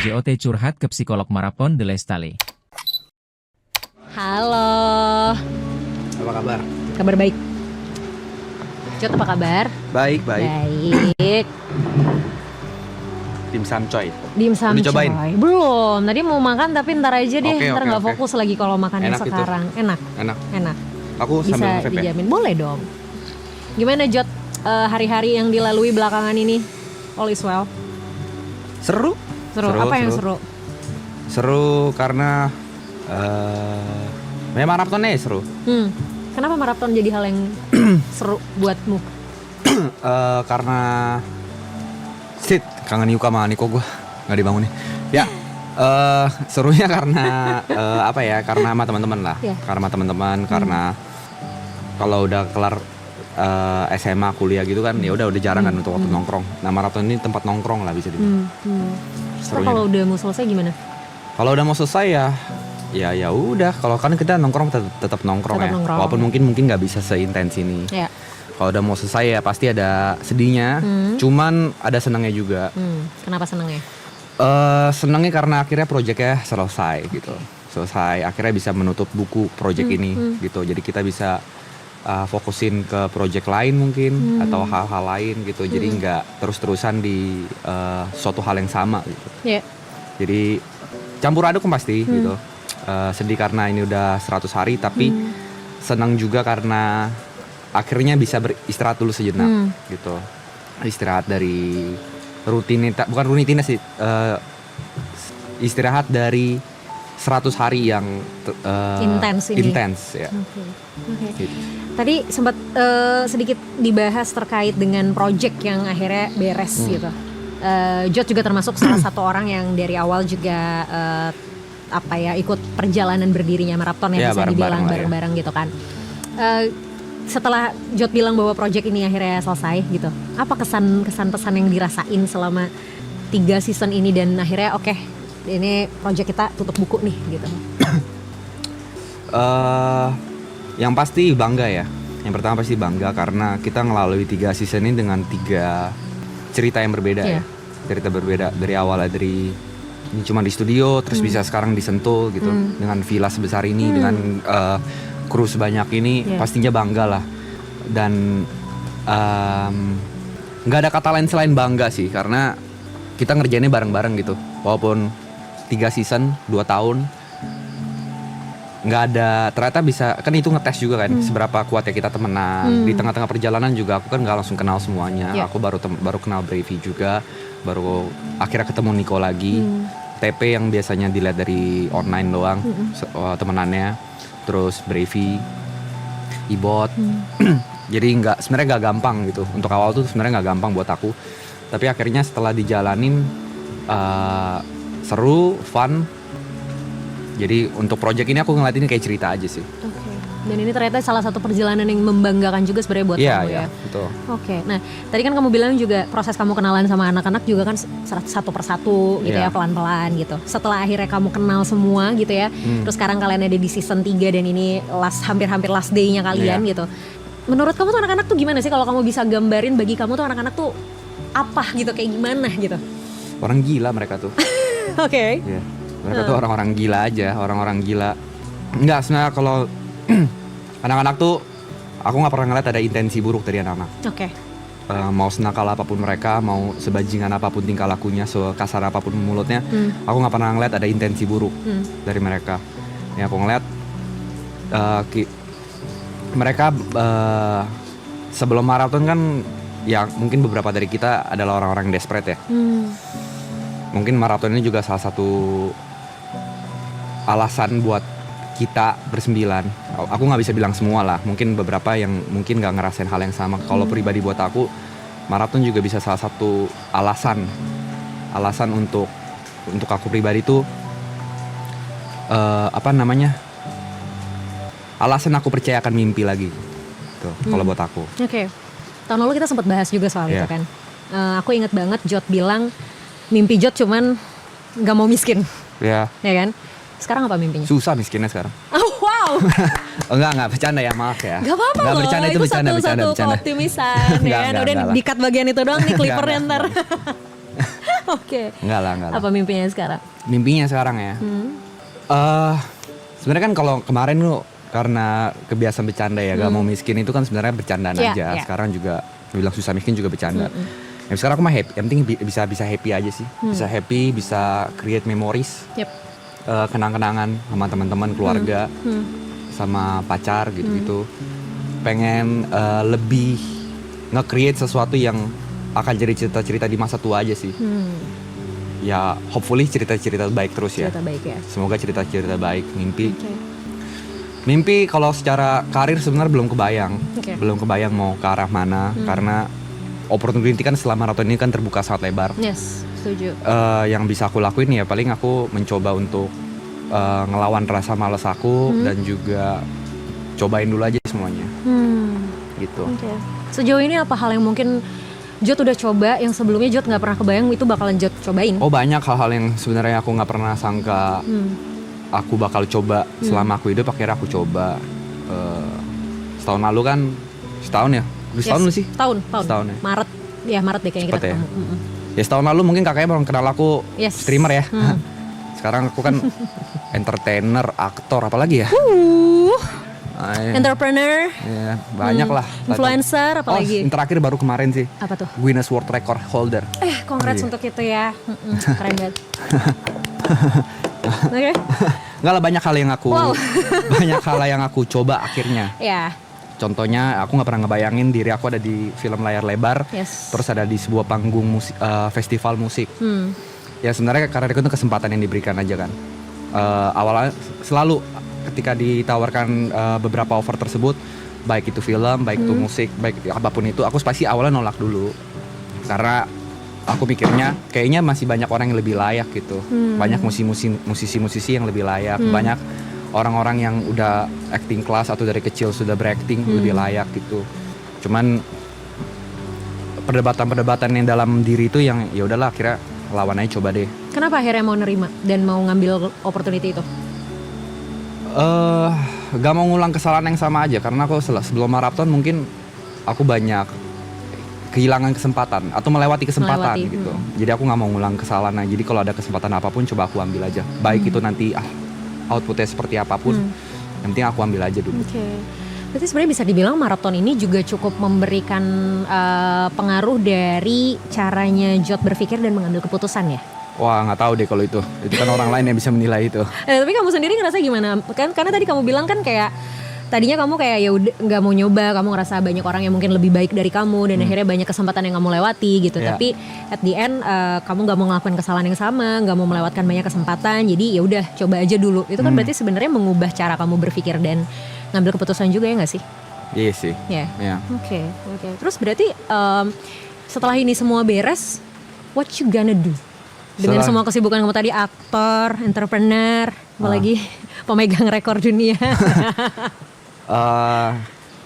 JOT Curhat ke Psikolog Marathon de l'Estale. Halo. Apa kabar? Kabar baik. Jot, apa kabar? Baik. Baik. Dimsum coy. Dimsum Udah cobain? coy. Belum. Tadi mau makan tapi ntar aja deh. Oke, ntar oke, nggak oke. fokus lagi kalau makannya Enak itu? sekarang. Enak. Enak. Aku Bisa sambil nge-vape ya. dijamin. Boleh dong. Gimana Jot, hari-hari yang dilalui belakangan ini? All is well. Seru. Apa yang seru? Seru karena memang maratonnya seru. Kenapa maraton jadi hal yang seru buatmu? Karena kangen Yuka sama Niko gue nggak dibangunin. Ya, serunya karena karena sama teman-teman lah. Yeah. Karena sama teman-teman, karena kalau udah kelar SMA kuliah gitu kan, ya udah jarang kan untuk waktu nongkrong. Nah, maraton ini tempat nongkrong lah bisa dibilang. Terus kalau udah mau selesai gimana? Kalau udah mau selesai ya udah. Kalau kan kita nongkrong tetap nongkrong ya. Nongkrong. Walaupun mungkin nggak bisa seintens ini. Ya. Kalau udah mau selesai ya pasti ada sedihnya. Cuman ada senangnya juga. Kenapa senengnya? Senangnya karena akhirnya proyeknya selesai gitu. Selesai. Akhirnya bisa menutup buku proyek ini gitu. Jadi kita bisa fokusin ke proyek lain mungkin atau hal-hal lain gitu. Jadi nggak terus-terusan di suatu hal yang sama gitu. Ya. Jadi campur aduk pasti gitu. Sedih karena ini udah 100 hari, tapi senang juga karena akhirnya bisa beristirahat dulu sejenak gitu. Istirahat dari rutinitas, bukan rutinitas sih, istirahat dari 100 hari yang intens ya. Oke. Gitu. Tadi sempat sedikit dibahas terkait dengan project yang akhirnya beres gitu. Jot juga termasuk salah satu orang yang dari awal juga ikut perjalanan berdirinya maraton ya, bisa dibilang bareng-bareng gitu kan. Setelah Jot bilang bahwa project ini akhirnya selesai gitu, apa kesan pesan yang dirasain selama 3 season ini dan akhirnya oke, ini project kita tutup buku nih gitu? Yang pasti bangga ya. Yang pertama pasti bangga karena kita ngelalui 3 season ini dengan 3 cerita yang berbeda ya. Cerita berbeda dari awalnya dari ini cuma di studio, terus bisa sekarang di Sentul gitu, dengan villa sebesar ini, dengan kru sebanyak ini, pastinya bangga lah. Dan nggak ada kata lain selain bangga sih, karena kita ngerjainnya bareng-bareng gitu. Walaupun 3 season, 2 tahun, nggak ada, ternyata bisa, kan itu ngetes juga kan, seberapa kuat ya kita temenan. Di tengah-tengah perjalanan juga aku kan nggak langsung kenal semuanya. Aku baru kenal Bravey juga, baru akhirnya ketemu Niko lagi. TP yang biasanya dilihat dari online doang, temenannya, terus Bravey, Ibot. Jadi sebenarnya nggak gampang gitu. Untuk awal tuh sebenarnya nggak gampang buat aku, tapi akhirnya setelah dijalanin seru, fun. Jadi untuk project ini aku ngeliat ini kayak cerita aja sih. Oke. Dan ini ternyata salah satu perjalanan yang membanggakan juga sebenarnya buat kamu ya. Iya, betul. Oke. Nah, tadi kan kamu bilang juga proses kamu kenalan sama anak-anak juga kan satu persatu gitu ya, pelan-pelan gitu. Setelah akhirnya kamu kenal semua gitu ya. Terus sekarang kalian ada di season 3 dan ini hampir last day-nya kalian gitu. Menurut kamu tuh anak-anak tuh gimana sih, kalau kamu bisa gambarin bagi kamu tuh anak-anak tuh apa gitu, kayak gimana gitu? Orang gila mereka tuh. Oke. Yeah. Mereka tuh orang-orang gila aja, orang-orang gila. Enggak, sebenarnya kalau anak-anak tuh aku nggak pernah ngeliat ada intensi buruk dari anak-anak. Oke. Mau senakal apapun mereka, mau sebajingan apapun tingkah lakunya, sekasar apapun mulutnya, aku nggak pernah ngeliat ada intensi buruk dari mereka. Yang aku ngeliat mereka sebelum maraton kan, ya mungkin beberapa dari kita adalah orang-orang desperate ya. Mungkin maraton ini juga salah satu alasan buat kita bersembilan. Aku nggak bisa bilang semua lah, mungkin beberapa yang mungkin nggak ngerasain hal yang sama. Kalau pribadi buat aku, maraton juga bisa salah satu alasan untuk aku pribadi tuh alasan aku percaya akan mimpi lagi. Tuh, kalau buat aku. Oke. Tahun lalu kita sempat bahas juga soal itu kan. Aku ingat banget Jot bilang mimpi Jot cuman nggak mau miskin. Ya kan? Sekarang apa mimpinya? Susah miskinnya sekarang. Oh, wow. Enggak bercanda ya, maaf ya. Gak apa-apa loh, bercanda, itu bercanda. Satu keoptimisan ya kan. Udah di-cut bagian itu doang nih, clippernya ntar. Oke. Enggak lah. Apa mimpinya sekarang? Mimpinya sekarang ya. Sebenarnya kan kalau kemarin lu karena kebiasaan bercanda ya, gak mau miskin itu kan sebenarnya bercandaan Iya, aja. iya. Sekarang juga bilang susah miskin juga bercanda. Ya, sekarang aku mah happy. Yang penting bisa happy aja sih. Bisa happy, bisa create memories. Yep. Kenang-kenangan sama teman-teman, keluarga, sama pacar gitu-gitu. Pengen lebih nge-create sesuatu yang akan jadi cerita-cerita di masa tua aja sih. Ya hopefully cerita-cerita baik terus ya. Cerita baik ya. Semoga cerita-cerita baik. Oke. Mimpi kalau secara karir sebenarnya belum kebayang. Oke. Belum kebayang mau ke arah mana. Karena opportunity kan setelah maraton ini kan terbuka sangat lebar. Yes, setuju. Yang bisa aku lakuin ya paling aku mencoba untuk ngelawan rasa malas aku. Dan juga cobain dulu aja semuanya. Gitu. Oke. Sejauh ini apa hal yang mungkin Jod udah coba yang sebelumnya Jod nggak pernah kebayang itu bakalan Jod cobain? Oh banyak hal-hal yang sebenarnya aku nggak pernah sangka aku bakal coba selama aku hidup, akhirnya aku coba. Setahun lalu kan, setahun ya? Udah setahun lu sih? Tahun. Setahun ya? Maret deh kayaknya Cepet kita ya? ketemu. Ya setahun lalu mungkin kakaknya baru kenal aku Yes. streamer ya. Sekarang aku kan entertainer, aktor, apalagi ya? Entrepreneur, Ya, banyak lah. influencer, apalagi? Yang terakhir baru kemarin sih. Apa tuh? Guinness World Record holder. Congrats Iya. untuk itu ya. Keren banget. Oke. Enggak lah, banyak hal yang aku Wow. banyak hal yang aku coba akhirnya. Ya. Contohnya aku nggak pernah ngebayangin diri aku ada di film layar lebar, Yes. terus ada di sebuah panggung musik, festival musik. Ya sebenarnya karena itu kesempatan yang diberikan aja kan. Awalnya selalu ketika ditawarkan beberapa offer tersebut, baik itu film, baik itu musik, baik apapun itu, aku pasti awalnya nolak dulu karena aku pikirnya kayaknya masih banyak orang yang lebih layak gitu. Banyak musisi-musisi yang lebih layak, banyak orang-orang yang udah acting class atau dari kecil sudah berakting lebih layak gitu. Cuman perdebatan-perdebatan yang dalam diri itu yang ya udahlah akhirnya lawan aja, coba deh. Kenapa akhirnya mau nerima dan mau ngambil opportunity itu? Gak mau ngulang kesalahan yang sama aja karena aku sebelum maraton mungkin aku banyak kehilangan kesempatan atau melewati kesempatan gitu. Jadi aku nggak mau ngulang kesalahan. Jadi kalau ada kesempatan apapun coba aku ambil aja. Baik itu nanti outputnya seperti apapun, yang penting aku ambil aja dulu. Oke. Berarti sebenarnya bisa dibilang maraton ini juga cukup memberikan pengaruh dari caranya Jod berpikir dan mengambil keputusan ya. Wah nggak tahu deh kalau itu kan orang lain yang bisa menilai itu. Tapi kamu sendiri ngerasa gimana? Kan karena tadi kamu bilang kan kayak tadinya kamu kayak ya udah nggak mau nyoba, kamu ngerasa banyak orang yang mungkin lebih baik dari kamu dan akhirnya banyak kesempatan yang kamu lewati gitu. Yeah. Tapi at the end kamu nggak mau ngelakuin kesalahan yang sama, nggak mau melewatkan banyak kesempatan. Jadi ya udah coba aja dulu. Itu kan berarti sebenarnya mengubah cara kamu berpikir dan ngambil keputusan juga ya nggak sih? Iya sih. Ya. Yeah. Oke. Terus berarti setelah ini semua beres, what you gonna do? Dengan semua kesibukan kamu tadi, aktor, entrepreneur, apalagi pemegang rekor dunia.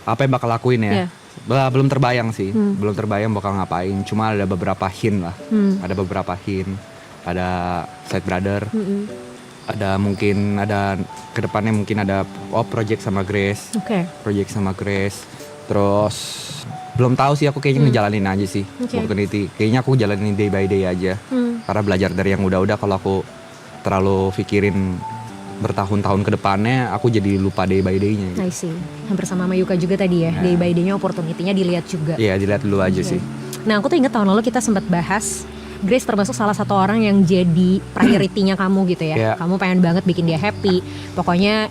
Apa yang bakal lakuin ya? Yeah. Belum terbayang sih, belum terbayang bakal ngapain. Cuma ada beberapa hint lah, ada beberapa hint. Ada Side Brother, ada mungkin ada kedepannya mungkin ada project sama Grace, project sama Grace. Terus belum tahu sih, aku kayaknya ngejalanin aja sih opportunity. Kayaknya aku jalanin day by day aja. Karena belajar dari yang udah-udah, kalau aku terlalu pikirin bertahun-tahun ke depannya, aku jadi lupa day by day-nya gitu. I see. Hampir sama Yuka juga tadi ya, day by day-nya opportunity-nya dilihat juga. Iya, dilihat dulu aja sih. Nah, aku tuh inget tahun lalu kita sempat bahas Grace termasuk salah satu orang yang jadi priority-nya kamu gitu ya. Yeah. Kamu pengen banget bikin dia happy. Pokoknya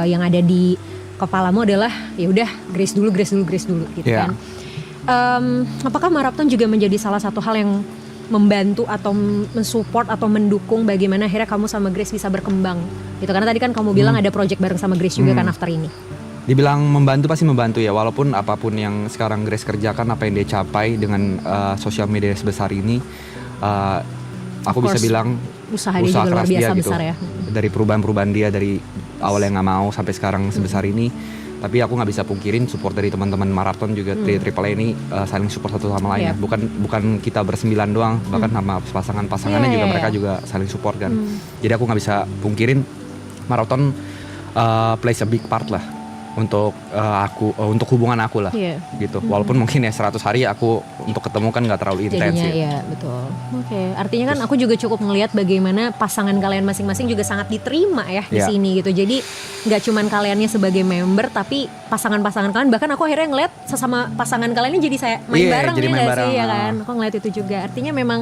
yang ada di kepalamu adalah ya udah Grace dulu gitu kan. Apakah maraton juga menjadi salah satu hal yang membantu atau mensupport atau mendukung bagaimana akhirnya kamu sama Grace bisa berkembang gitu? Karena tadi kan kamu bilang ada project bareng sama Grace juga kan after ini. Dibilang membantu pasti membantu ya, walaupun apapun yang sekarang Grace kerjakan, apa yang dia capai dengan sosial media sebesar ini, aku bisa bilang usaha dia juga luar keras biasa dia gitu. besar ya. Dari perubahan-perubahan dia dari awal yang nggak mau sampai sekarang sebesar ini. Tapi aku nggak bisa pungkirin support dari teman-teman maraton juga, Triple A ini saling support satu sama lain. Bukan kita bersembilan doang, bahkan sama pasangannya juga mereka juga saling support kan. Jadi aku nggak bisa pungkirin maraton plays a big part lah untuk untuk hubungan aku lah. Iya. Gitu. Walaupun mungkin ya 100 hari aku untuk ketemu kan nggak terlalu intens Jadinya ya. ya betul. Oke, artinya kan aku juga cukup melihat bagaimana pasangan kalian masing-masing juga sangat diterima ya di Iya. sini gitu. Jadi nggak cuman kaliannya sebagai member, tapi pasangan-pasangan kalian, bahkan aku akhirnya ngeliat sesama pasangan kalian ini jadi saya main Iya, bareng jadi ya main nggak bareng. sih ya kan? Aku ngeliat itu juga. Artinya memang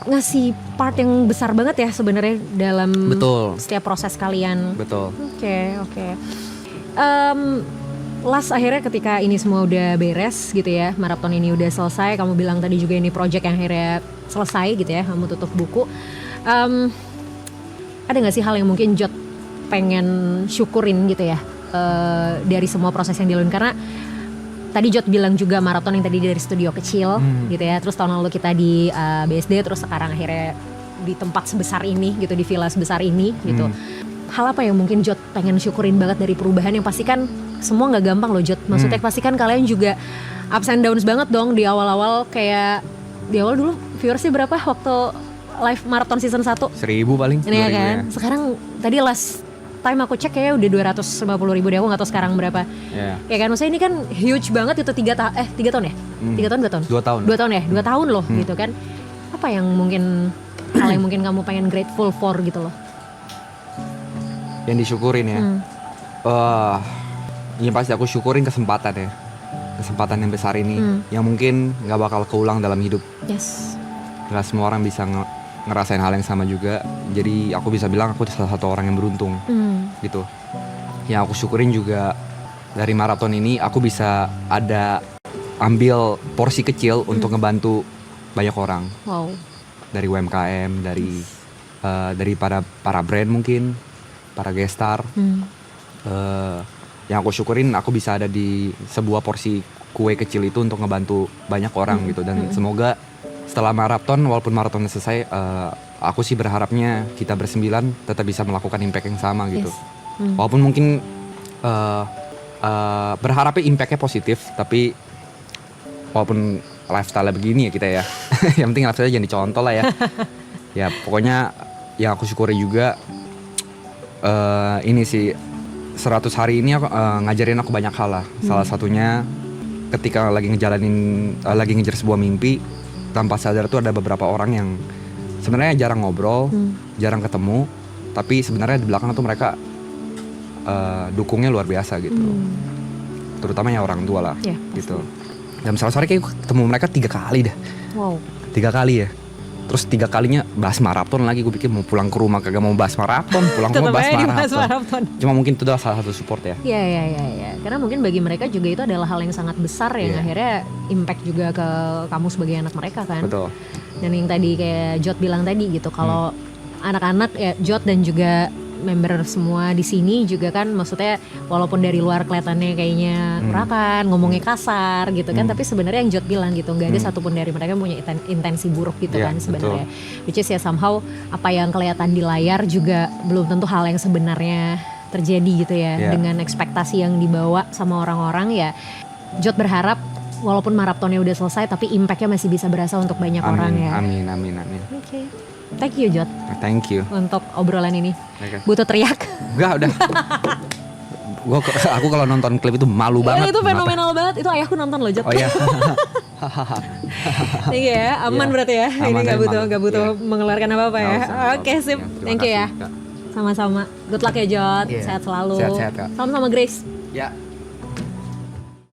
ngasih part yang besar banget ya sebenarnya dalam Betul. setiap proses kalian. Betul. Oke. Last akhirnya ketika ini semua udah beres gitu ya, maraton ini udah selesai, kamu bilang tadi juga ini project yang akhirnya selesai gitu ya, kamu tutup buku. Ada nggak sih hal yang mungkin Jot pengen syukurin gitu ya dari semua proses yang dilalui? Karena tadi Jot bilang juga maraton yang tadi dari studio kecil gitu ya, terus tahun lalu kita di BSD, terus sekarang akhirnya di tempat sebesar ini gitu, di villa sebesar ini gitu. Hal apa yang mungkin Jot pengen syukurin banget dari perubahan yang pasti kan semua nggak gampang loh Jot. Maksudnya pasti kan kalian juga ups and downs banget dong di awal-awal. Kayak di awal dulu viewersnya berapa waktu live maraton season 1? 1.000 paling. Ini ya 2.000 kan. ya. Sekarang tadi last time aku cek kayaknya udah 250.000 deh, aku gak tahu sekarang berapa. Iya. Ya kan, maksudnya ini kan huge banget itu 3 tahun ya? 3 tahun 2 tahun? 2 tahun. 2 tahun ya? 2 tahun loh gitu kan. Apa yang mungkin, hal yang mungkin kamu pengen grateful for gitu loh? Yang disyukurin ya. Yang pasti aku syukurin kesempatan ya. Kesempatan yang besar ini yang mungkin gak bakal keulang dalam hidup. Yes. Gak semua orang bisa ngerasain hal yang sama juga. Jadi aku bisa bilang aku salah satu orang yang beruntung gitu. Yang aku syukurin juga dari maraton ini aku bisa ada ambil porsi kecil untuk ngebantu banyak orang. Wow. Dari UMKM, dari para brand mungkin, para guest star. Yang aku syukurin aku bisa ada di sebuah porsi kue kecil itu untuk ngebantu banyak orang gitu. Dan semoga setelah maraton, walaupun maratonnya selesai, aku sih berharapnya kita bersembilan tetap bisa melakukan impact yang sama gitu. Yes. Walaupun mungkin berharapnya impactnya positif, tapi walaupun lifestyle begini ya kita ya, yang penting lifestyle jadi contoh lah ya. Ya pokoknya yang aku syukuri juga ini sih 100 hari ini aku, ngajarin aku banyak hal lah. Salah satunya ketika lagi ngejar sebuah mimpi, tanpa sadar tuh ada beberapa orang yang sebenarnya jarang ngobrol, jarang ketemu, tapi sebenarnya di belakang tuh mereka dukungnya luar biasa gitu. Terutama ya orang tua lah, Yeah, gitu. Dan 100 hari kayak ketemu mereka 3 kali dah. Wow. 3 kali ya. Terus 3 kalinya bahas maraton lagi. Gue pikir mau pulang ke rumah kagak mau bahas maraton, pulang ke rumah Tetep aja bahas dibahas maraton. maraton. Cuma mungkin itu adalah salah satu support ya. Iya. Karena mungkin bagi mereka juga itu adalah hal yang sangat besar yang Iya. akhirnya impact juga ke kamu sebagai anak mereka kan. Betul. Dan yang tadi kayak Jot bilang tadi gitu, kalau anak-anak ya Jot dan juga member semua di sini juga kan, maksudnya walaupun dari luar kelihatannya kayaknya urakan, ngomongnya kasar gitu kan, tapi sebenarnya yang Jot bilang gitu, nggak ada satupun dari mereka yang punya intensi buruk gitu Iya, kan sebenarnya. Which is ya somehow apa yang kelihatan di layar juga belum tentu hal yang sebenarnya terjadi gitu ya. Iya. Dengan ekspektasi yang dibawa sama orang-orang ya. Jot berharap walaupun maratonnya udah selesai, tapi impactnya masih bisa berasa untuk banyak orang ya. Amin. Oke. Thank you Jot Thank you. untuk obrolan ini. Oke. Butuh teriak. Enggak udah. Aku kalau nonton klip itu malu banget. Itu fenomenal banget. Itu ayahku nonton loh Jot. Oh iya. Thank you ya. Aman Iya. berarti ya. Ini Aman, nggak aman. butuh Iya. mengeluarkan apa-apa ya. Nggak usah. Oke sip. Terima Thank you ya. kasih, Kak. Sama-sama. Good luck ya Jot. Iya. Sehat selalu. Sehat-sehat, Kak. Salam sama Grace. Ya.